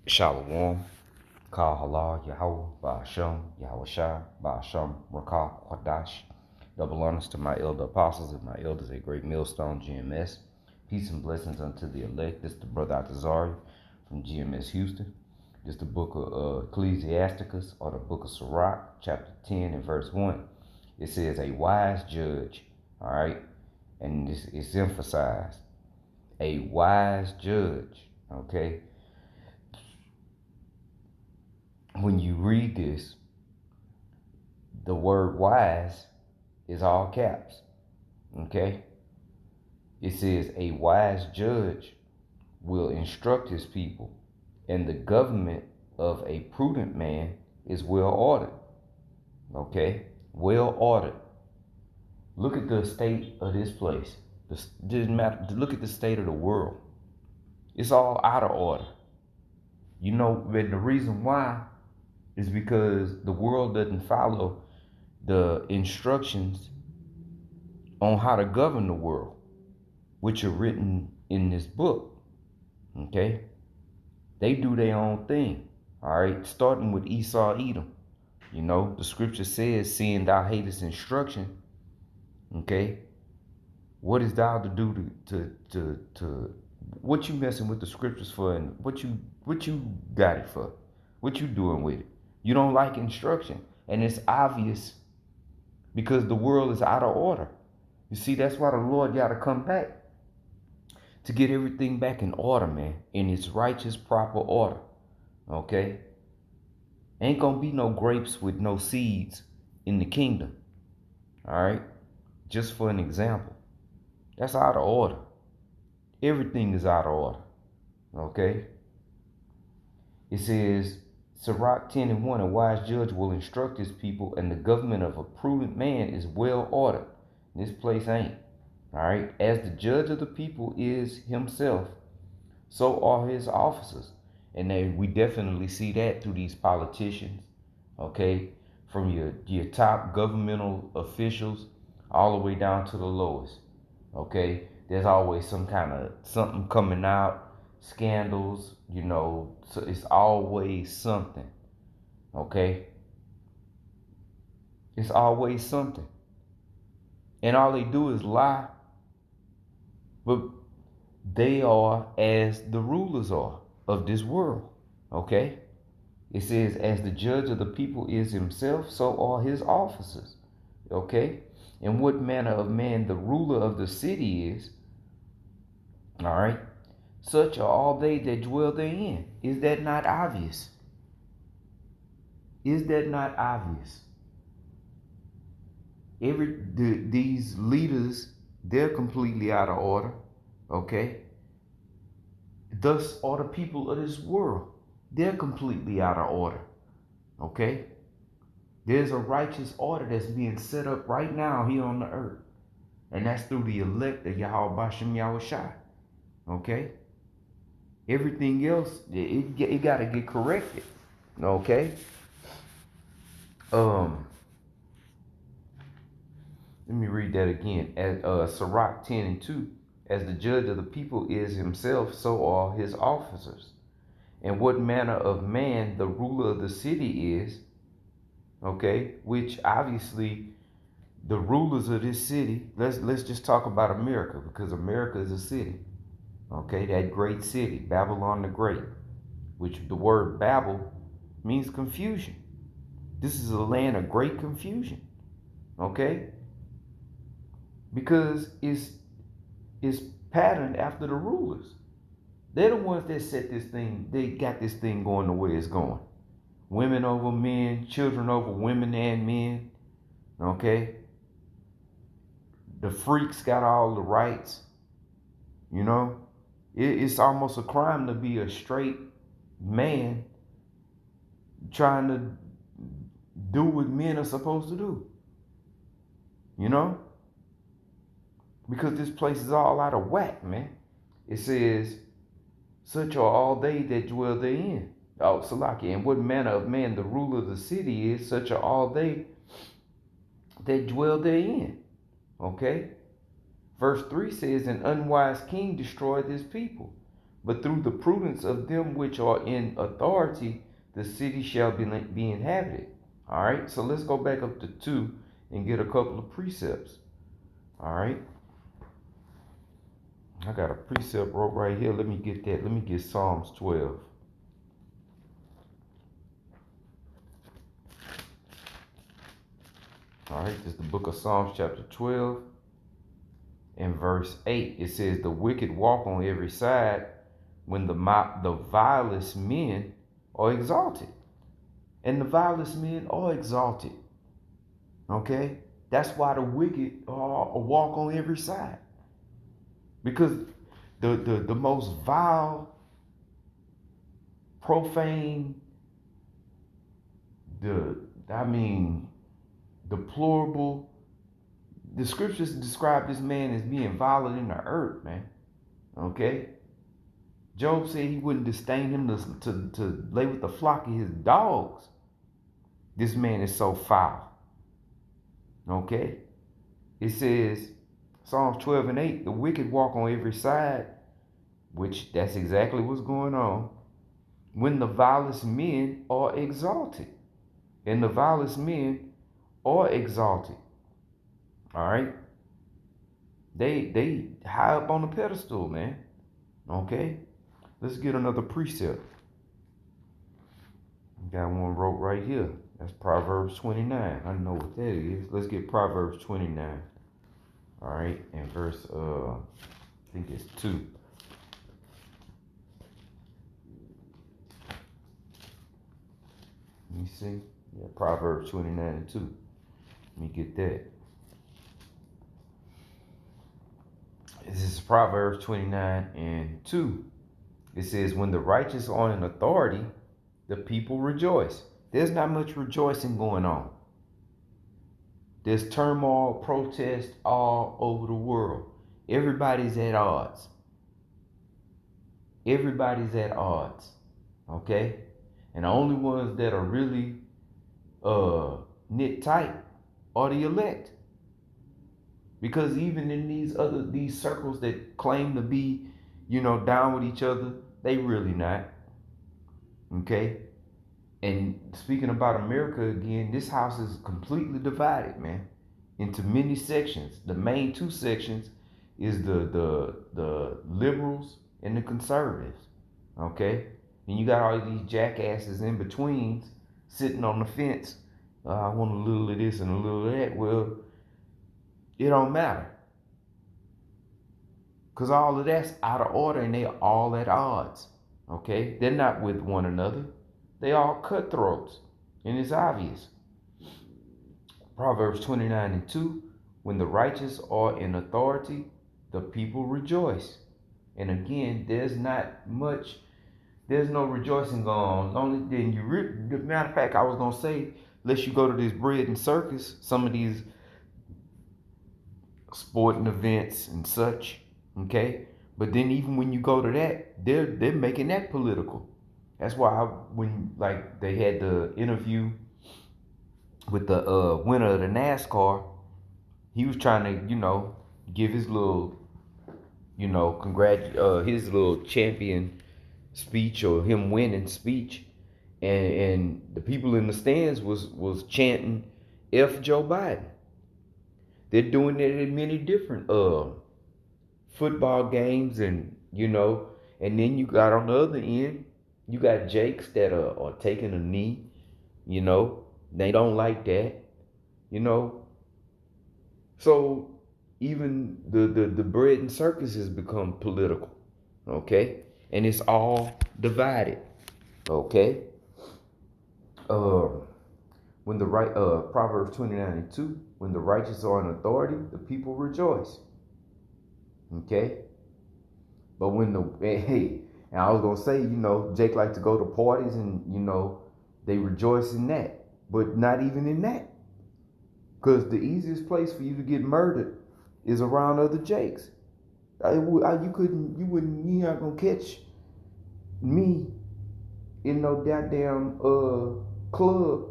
Shalom, call Halal, YAHAWAH, sham, Yahawashi, sham, Rawchaa, Qadash. Double honors to my elder apostles and my elders at Greatmillstone, GMS. Peace and blessings unto the elect. This is the brother Atazari from GMS Houston. This is the book of Ecclesiasticus, or the book of Sirach, chapter 10 and verse 1. It says, a wise judge, all right? And this is emphasized. A wise judge, okay? When you read this, the word wise is all caps, okay? It says a wise judge will instruct his people, and the government of a prudent man is well ordered, okay? Well ordered. Look at the state of this place. Doesn't matter. Look at the state of the world. It's all out of order. You know, and the reason why is because the world doesn't follow the instructions on how to govern the world, which are written in this book. Okay? They do their own thing. All right? Starting with Esau, Edom. You know, the scripture says, seeing thou hatest instruction, okay, what is thou to do to what you messing with the scriptures for, and what you got it for? What you doing with it? You don't like instruction, and it's obvious because the world is out of order. You see, that's why the Lord got to come back to get everything back in order, man, in its righteous, proper order. Okay? Ain't gonna be no grapes with no seeds in the kingdom. All right? Just for an example. That's out of order. Everything is out of order. Okay? It says, Sirach 10 and 1, a wise judge will instruct his people, and the government of a prudent man is well ordered. This place ain't. All right. As the judge of the people is himself, so are his officers. And we definitely see that through these politicians. Okay. From your top governmental officials all the way down to the lowest. Okay. There's always some kind of something coming out. Scandals, you know, so it's always something. Okay. It's always something. And all they do is lie. But they are as the rulers are of this world. Okay? It says, as the judge of the people is himself, so are his officers. Okay? And what manner of man the ruler of the city is, all right, such are all they that dwell therein. Is that not obvious? Is that not obvious? These leaders, they're completely out of order. Okay? Thus are the people of this world. They're completely out of order. Okay? There's a righteous order that's being set up right now here on the earth. And that's through the elect of Yahawashi. Okay? Everything else, it got to get corrected. Okay? Let me read that again. As Sirach 10 and 2, as the judge of the people is himself, so are his officers. And what manner of man the ruler of the city is, okay, which obviously the rulers of this city, let's just talk about America, because America is a city. Okay, that great city, Babylon the Great, which the word Babel means confusion. This is a land of great confusion. Okay? Because it's patterned after the rulers. They're the ones that set this thing, they got this thing going the way it's going. Women over men, children over women and men. Okay? The freaks got all the rights. You know? It's almost a crime to be a straight man trying to do what men are supposed to do. You know? Because this place is all out of whack, man. It says, such are all they that dwell therein. Oh, Salaki. And what manner of man the ruler of the city is, such are all they that dwell therein. Okay? Verse 3 says, an unwise king destroyed his people, but through the prudence of them which are in authority, the city shall be inhabited. All right, so let's go back up to 2 and get a couple of precepts. All right, I got a precept wrote right here. Let me get that. Let me get Psalms 12. All right, this is the book of Psalms chapter 12 and verse 8. It says, the wicked walk on every side when the vilest men are exalted. And the vilest men are exalted. Okay? That's why the wicked walk on every side. Because the most vile, profane, deplorable, the scriptures describe this man as being violent in the earth, man. Okay? Job said he wouldn't disdain him to lay with the flock of his dogs. This man is so foul. Okay? It says, Psalms 12 and 8, the wicked walk on every side, which that's exactly what's going on, when the vilest men are exalted. And the vilest men are exalted. All right? They high up on the pedestal, man. Okay? Let's get another precept. Got one wrote right here. That's Proverbs 29. I know what that is. Let's get Proverbs 29. All right, and verse I think it's 2. Let me see. Yeah, Proverbs 29 and 2. Let me get that. This is Proverbs 29 and 2. It says, when the righteous are in authority, the people rejoice. There's not much rejoicing going on. There's turmoil, protest all over the world. Everybody's at odds. Everybody's at odds. Okay? And the only ones that are really knit tight are the elect. Because even in these circles that claim to be, down with each other, they really not. Okay? And speaking about America again, this house is completely divided, man, into many sections. The main 2 sections is the liberals and the conservatives. Okay? And you got all these jackasses in betweens sitting on the fence. I want a little of this and a little of that. Well, it don't matter. Because all of that's out of order and they are all at odds. Okay? They're not with one another. They all cutthroats. And it's obvious. Proverbs 29 and 2. When the righteous are in authority, the people rejoice. And again, there's no rejoicing going on. Only then matter of fact, I was gonna say, unless you go to this bread and circus, some of these sporting events and such, okay? But then even when you go to that, they're making that political. That's why when they had the interview with the winner of the NASCAR, he was trying to, give his little, his little champion speech or him winning speech, and the people in the stands was chanting F Joe Biden. They're doing it in many different football games, and and then you got on the other end, you got Jakes that are taking a knee, they don't like that, so even the bread and circus has become political, okay, and it's all divided, okay. When the Proverbs 29 and 2, when the righteous are in authority, the people rejoice. Okay? But when and I was gonna say, Jake likes to go to parties and they rejoice in that. But not even in that. Because the easiest place for you to get murdered is around other Jakes. You're not gonna catch me in no goddamn club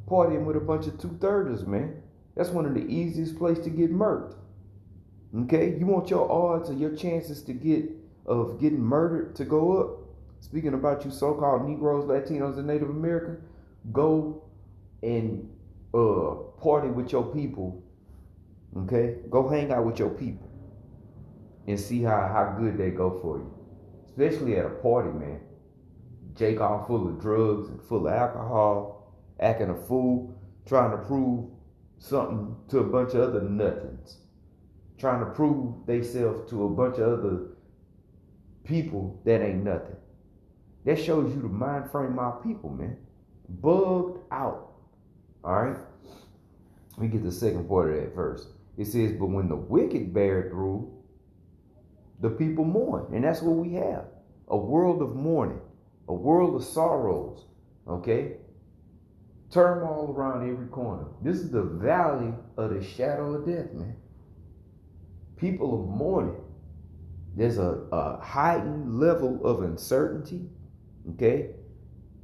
partying with a bunch of 2-thirders, man. That's one of the easiest places to get murked. Okay? You want your odds or your chances to get of getting murdered to go up. Speaking about you so-called Negroes, Latinos, and Native Americans, go and party with your people. Okay, go hang out with your people and see how good they go for you. Especially at a party, man. Jake all full of drugs and full of alcohol, acting a fool, trying to prove something to a bunch of other nothings. Trying to prove theyself to a bunch of other people that ain't nothing. That shows you the mind frame of our people, man. Bugged out. Alright? Let me get the second part of that verse. It says, but when the wicked bear rule, the people mourn. And that's what we have. A world of mourning. A world of sorrows. Okay? Turmoil around every corner. This is the valley of the shadow of death, man. People are mourning. There's a heightened level of uncertainty. Okay?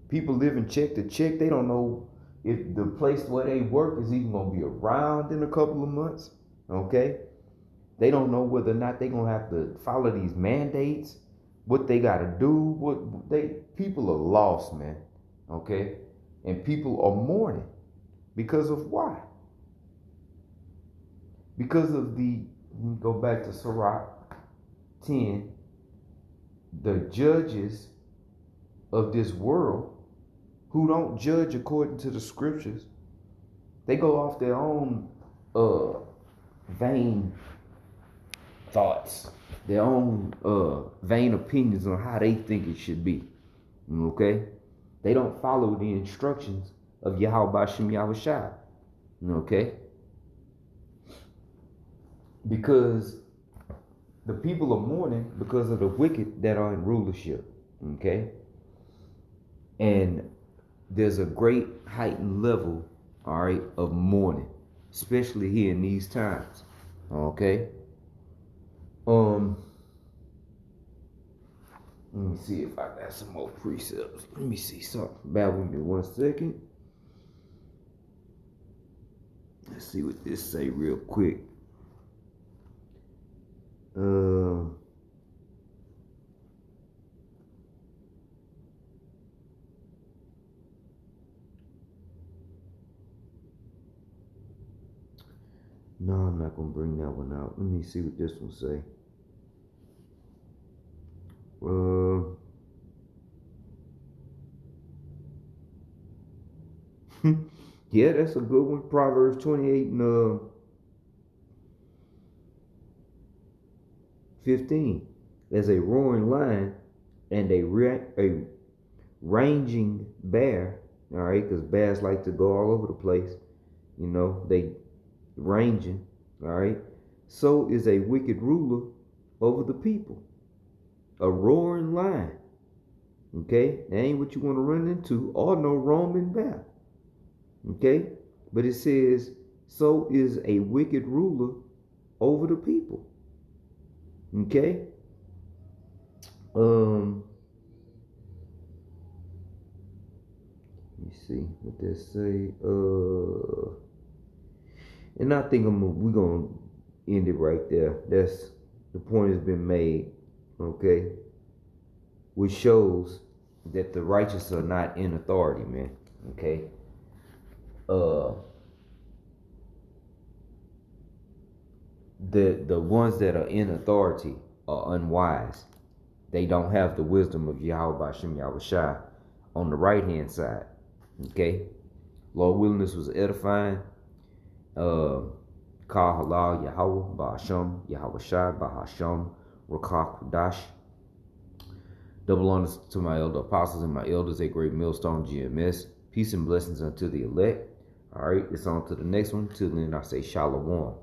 People living check to check. They don't know if the place where they work is even going to be around in a couple of months. Okay? They don't know whether or not they're going to have to follow these mandates, what they got to do. People are lost, man. Okay? And people are mourning. Because of why? Because of let me go back to Sirach 10, the judges of this world who don't judge according to the scriptures, they go off their own vain thoughts, their own vain opinions on how they think it should be. Okay? They don't follow the instructions of Yahawashi. Okay? Because the people are mourning because of the wicked that are in rulership. Okay? And there's a great heightened level, all right, of mourning, especially here in these times. Okay? Let me see if I got some more precepts. Let me see something. Bear with me 1 second. Let's see what this say real quick. No, I'm not gonna bring that one out. Let me see what this one say. Yeah, that's a good one. Proverbs 28 and 15. There's a roaring lion and a ranging bear. All right, because bears like to go all over the place. You know, they ranging. All right. So is a wicked ruler over the people. A roaring lion. Okay, that ain't what you want to run into, or no roaming bear. Okay, but it says, so is a wicked ruler over the people. Okay. Let me see what they say. And I think we're gonna end it right there. That's the point has been made. Okay. Which shows that the righteous are not in authority, man. Okay. The ones that are in authority are unwise. They don't have the wisdom of Yahawashi on the right hand side. Okay. Lord willing, this was edifying. Call Halal, YAHAWAH, sham, Yahawashi, sham, Rawchaa, Qadash. Double honors to my elder apostles and my elders at Greatmillstone GMS. Peace and blessings unto the elect. All right, it's on to the next one. Till then, I say shalom.